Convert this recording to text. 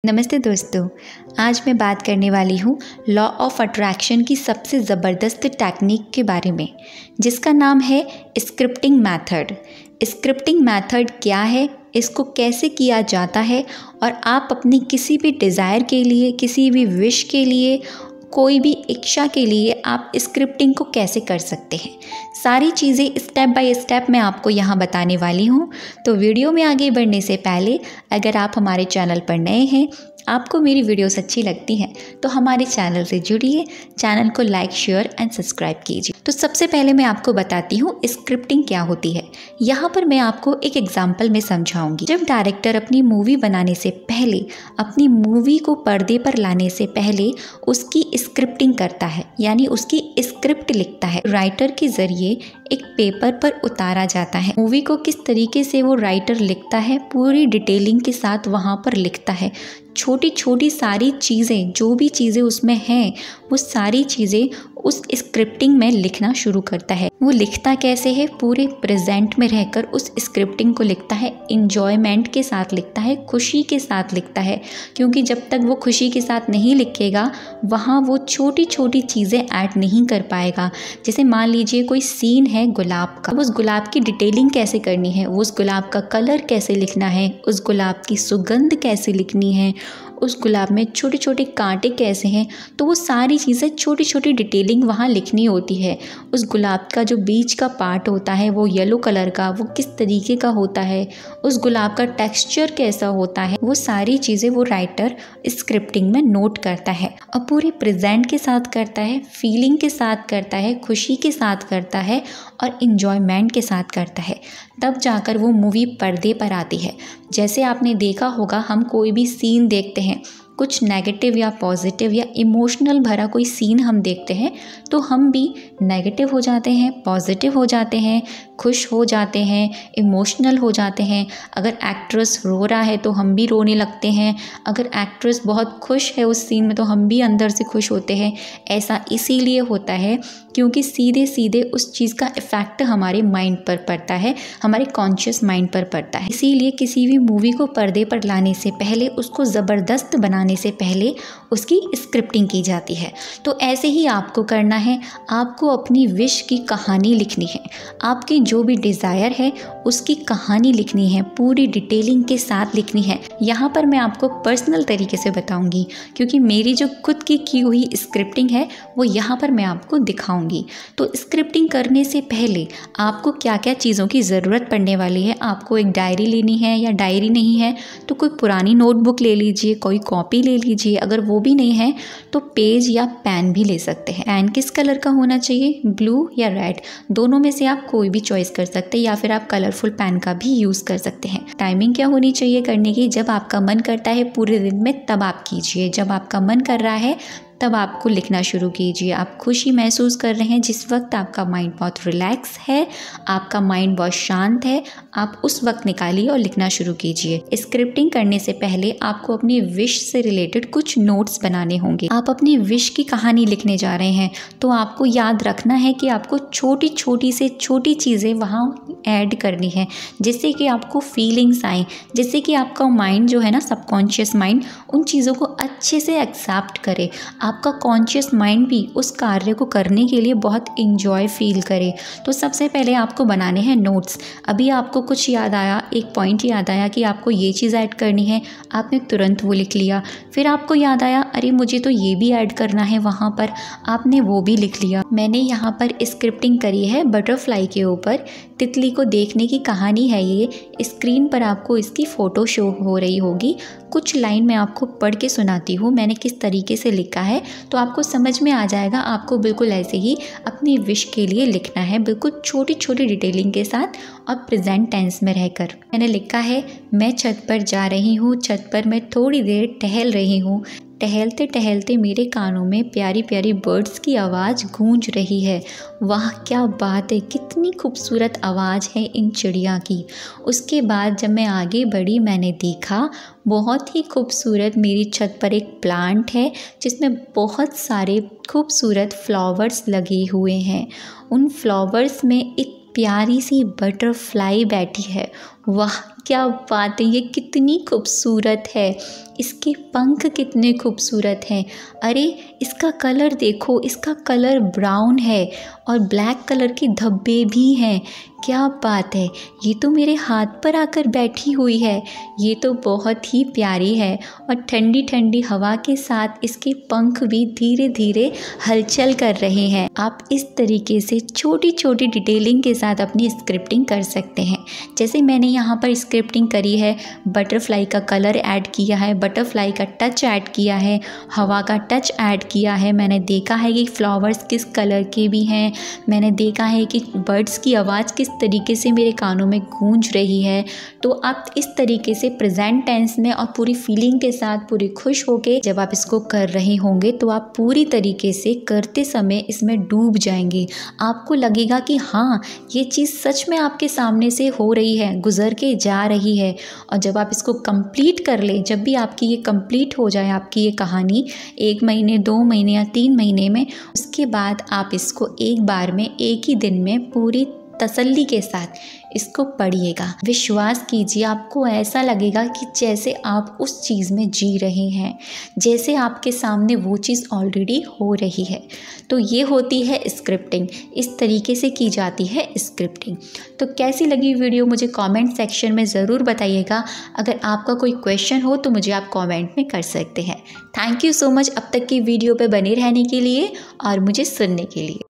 नमस्ते दोस्तों, आज मैं बात करने वाली हूँ लॉ ऑफ अट्रैक्शन की सबसे ज़बरदस्त टेक्निक के बारे में, जिसका नाम है स्क्रिप्टिंग मेथड। स्क्रिप्टिंग मेथड क्या है, इसको कैसे किया जाता है और आप अपनी किसी भी डिज़ायर के लिए, किसी भी विश के लिए, कोई भी इच्छा के लिए आप स्क्रिप्टिंग को कैसे कर सकते हैं, सारी चीज़ें स्टेप बाय स्टेप मैं आपको यहाँ बताने वाली हूँ। तो वीडियो में आगे बढ़ने से पहले अगर आप हमारे चैनल पर नए हैं, आपको मेरी वीडियोस अच्छी लगती हैं तो हमारे चैनल से जुड़िए, चैनल को लाइक, शेयर एंड सब्सक्राइब कीजिए। तो सबसे पहले मैं आपको बताती हूँ स्क्रिप्टिंग क्या होती है। यहाँ पर मैं आपको एक एग्जांपल में समझाऊंगी। जब डायरेक्टर अपनी मूवी बनाने से पहले, अपनी मूवी को पर्दे पर लाने से पहले उसकी स्क्रिप्टिंग करता है, यानी उसकी स्क्रिप्ट लिखता है। राइटर के जरिए एक पेपर पर उतारा जाता है। मूवी को किस तरीके से वो राइटर लिखता है, पूरी डिटेलिंग के साथ वहाँ पर लिखता है। छोटी छोटी सारी चीज़ें, जो भी चीज़ें उसमें हैं, वो सारी चीज़ें उस स्क्रिप्टिंग में लिखना शुरू करता है। वो लिखता कैसे है, पूरे प्रेजेंट में रहकर उस स्क्रिप्टिंग को लिखता है, इंजॉयमेंट के साथ लिखता है, खुशी के साथ लिखता है। क्योंकि जब तक वो खुशी के साथ नहीं लिखेगा, वहाँ वो छोटी छोटी चीज़ें ऐड नहीं कर पाएगा। जैसे मान लीजिए कोई सीन है गुलाब का, उस गुलाब की डिटेलिंग कैसे करनी है, उस गुलाब का कलर कैसे लिखना है, उस गुलाब की सुगंध कैसे लिखनी है, उस गुलाब में छोटे छोटे कांटे कैसे हैं, तो वो सारी चीज़ें छोटी छोटी डिटेलिंग वहाँ लिखनी होती है। उस गुलाब का जो बीच का पार्ट होता है वो येलो कलर का, वो किस तरीके का होता है, उस गुलाब का टेक्सचर कैसा होता है, वो सारी चीज़ें वो राइटर स्क्रिप्टिंग में नोट करता है और पूरे प्रेजेंट के साथ करता है, फीलिंग के साथ करता है, खुशी के साथ करता है और इन्जॉयमेंट के साथ करता है। तब जाकर वो मूवी पर्दे पर आती है। जैसे आपने देखा होगा, हम कोई भी सीन देखते हैं, कुछ नेगेटिव या पॉजिटिव या इमोशनल भरा कोई सीन हम देखते हैं तो हम भी नेगेटिव हो जाते हैं, पॉजिटिव हो जाते हैं, खुश हो जाते हैं, इमोशनल हो जाते हैं। अगर एक्ट्रेस रो रहा है तो हम भी रोने लगते हैं, अगर एक्ट्रेस बहुत खुश है उस सीन में तो हम भी अंदर से खुश होते हैं। ऐसा इसीलिए होता है क्योंकि सीधे सीधे उस चीज़ का इफ़ेक्ट हमारे माइंड पर पड़ता है, हमारे कॉन्शियस माइंड पर पड़ता है। इसीलिए किसी भी मूवी को पर्दे पर लाने से पहले, उसको ज़बरदस्त बनाने से पहले उसकी स्क्रिप्टिंग की जाती है। तो ऐसे ही आपको करना है। आपको अपनी विश की कहानी लिखनी है, आपकी जो भी डिज़ायर है उसकी कहानी लिखनी है, पूरी डिटेलिंग के साथ लिखनी है। यहाँ पर मैं आपको पर्सनल तरीके से बताऊँगी क्योंकि मेरी जो खुद की हुई स्क्रिप्टिंग है वो यहाँ पर मैं आपको दिखाऊँगी। तो स्क्रिप्टिंग करने से पहले आपको क्या क्या चीज़ों की ज़रूरत पड़ने वाली है। आपको एक डायरी लेनी है, या डायरी नहीं है तो कोई पुरानी नोटबुक ले लीजिए, कोई कॉपी ले लीजिए। अगर वो भी नहीं है तो पेज या पेन भी ले सकते हैं। पेन किस कलर का होना चाहिए, ब्लू या रेड, दोनों में से आप कोई भी चॉइस कर सकते हैं, या फिर आप कलरफुल पेन का भी यूज़ कर सकते हैं। टाइमिंग क्या होनी चाहिए करने की, जब आपका मन करता है पूरे दिन में तब आप कीजिए। जब आपका मन कर रहा है तब आपको लिखना शुरू कीजिए। आप खुशी महसूस कर रहे हैं, जिस वक्त आपका माइंड बहुत रिलैक्स है, आपका माइंड बहुत शांत है, आप उस वक्त निकालिए और लिखना शुरू कीजिए। स्क्रिप्टिंग करने से पहले आपको अपनी विश से रिलेटेड कुछ नोट्स बनाने होंगे। आप अपनी विश की कहानी लिखने जा रहे हैं तो आपको याद रखना है कि आपको छोटी छोटी से छोटी चीज़ें वहाँ ऐड करनी है, जिससे कि आपको फीलिंग्स आए, जिससे कि आपका माइंड जो है ना, सबकॉन्शियस माइंड, उन चीज़ों को अच्छे से एक्सेप्ट करे। आपका कॉन्शियस माइंड भी उस कार्य को करने के लिए बहुत इंजॉय फील करे। तो सबसे पहले आपको बनाने हैं नोट्स। अभी आपको कुछ याद आया, एक पॉइंट याद आया कि आपको ये चीज़ ऐड करनी है, आपने तुरंत वो लिख लिया। फिर आपको याद आया, अरे मुझे तो ये भी ऐड करना है वहाँ पर, आपने वो भी लिख लिया। मैंने यहाँ पर स्क्रिप्टिंग करी है बटरफ्लाई के ऊपर। तितली को देखने की कहानी है ये। स्क्रीन पर आपको इसकी फ़ोटो शो हो रही होगी। कुछ लाइन मैं आपको पढ़ के सुनाती हूँ मैंने किस तरीके से लिखा है, तो आपको समझ में आ जाएगा। आपको बिल्कुल ऐसे ही अपनी विश के लिए लिखना है, बिल्कुल छोटी छोटी डिटेलिंग के साथ और प्रेजेंट टेंस में रहकर। मैंने लिखा है, मैं छत पर जा रही हूँ, छत पर मैं थोड़ी देर टहल रही हूँ, टहलते टहलते मेरे कानों में प्यारी प्यारी बर्ड्स की आवाज़ गूंज रही है। वाह क्या बात है, कितनी खूबसूरत आवाज़ है इन चिड़िया की। उसके बाद जब मैं आगे बढ़ी, मैंने देखा बहुत ही खूबसूरत मेरी छत पर एक प्लांट है जिसमें बहुत सारे खूबसूरत फ्लावर्स लगे हुए हैं। उन फ्लावर्स में एक प्यारी सी बटरफ्लाई बैठी है। वाह क्या बात है, ये कितनी खूबसूरत है, इसके पंख कितने खूबसूरत हैं। अरे इसका कलर देखो, इसका कलर ब्राउन है और ब्लैक कलर के धब्बे भी हैं। क्या बात है, ये तो मेरे हाथ पर आकर बैठी हुई है। ये तो बहुत ही प्यारी है और ठंडी ठंडी हवा के साथ इसके पंख भी धीरे धीरे हलचल कर रहे हैं। आप इस तरीके से छोटी छोटी डिटेलिंग के साथ अपनी स्क्रिप्टिंग कर सकते हैं। जैसे मैंने यहाँ पर स्क्रिप्टिंग करी है, बटरफ्लाई का कलर ऐड किया है, बटरफ्लाई का टच ऐड किया है, हवा का टच ऐड किया है। मैंने देखा है कि फ्लावर्स किस कलर के भी हैं, मैंने देखा है कि बर्ड्स की आवाज़ किस तरीके से मेरे कानों में गूंज रही है। तो आप इस तरीके से प्रेजेंट टेंस में और पूरी फीलिंग के साथ, पूरी खुश होके जब आप इसको कर रहे होंगे तो आप पूरी तरीके से करते समय इसमें डूब जाएंगे। आपको लगेगा कि हाँ, ये चीज़ सच में आपके सामने से हो रही है, गुजर के जा रही है। और जब आप इसको कंप्लीट कर लें, जब भी आपकी ये कंप्लीट हो जाए, आपकी ये कहानी 1 महीने, 2 महीने या 3 महीने में, उसके बाद आप इसको एक बार में, एक ही दिन में पूरी तसल्ली के साथ इसको पढ़िएगा। विश्वास कीजिए, आपको ऐसा लगेगा कि जैसे आप उस चीज़ में जी रहे हैं, जैसे आपके सामने वो चीज़ ऑलरेडी हो रही है। तो ये होती है स्क्रिप्टिंग, इस तरीके से की जाती है स्क्रिप्टिंग। तो कैसी लगी वीडियो मुझे कमेंट सेक्शन में ज़रूर बताइएगा। अगर आपका कोई क्वेश्चन हो तो मुझे आप कमेंट में कर सकते हैं। थैंक यू सो मच अब तक की वीडियो पे बने रहने के लिए और मुझे सुनने के लिए।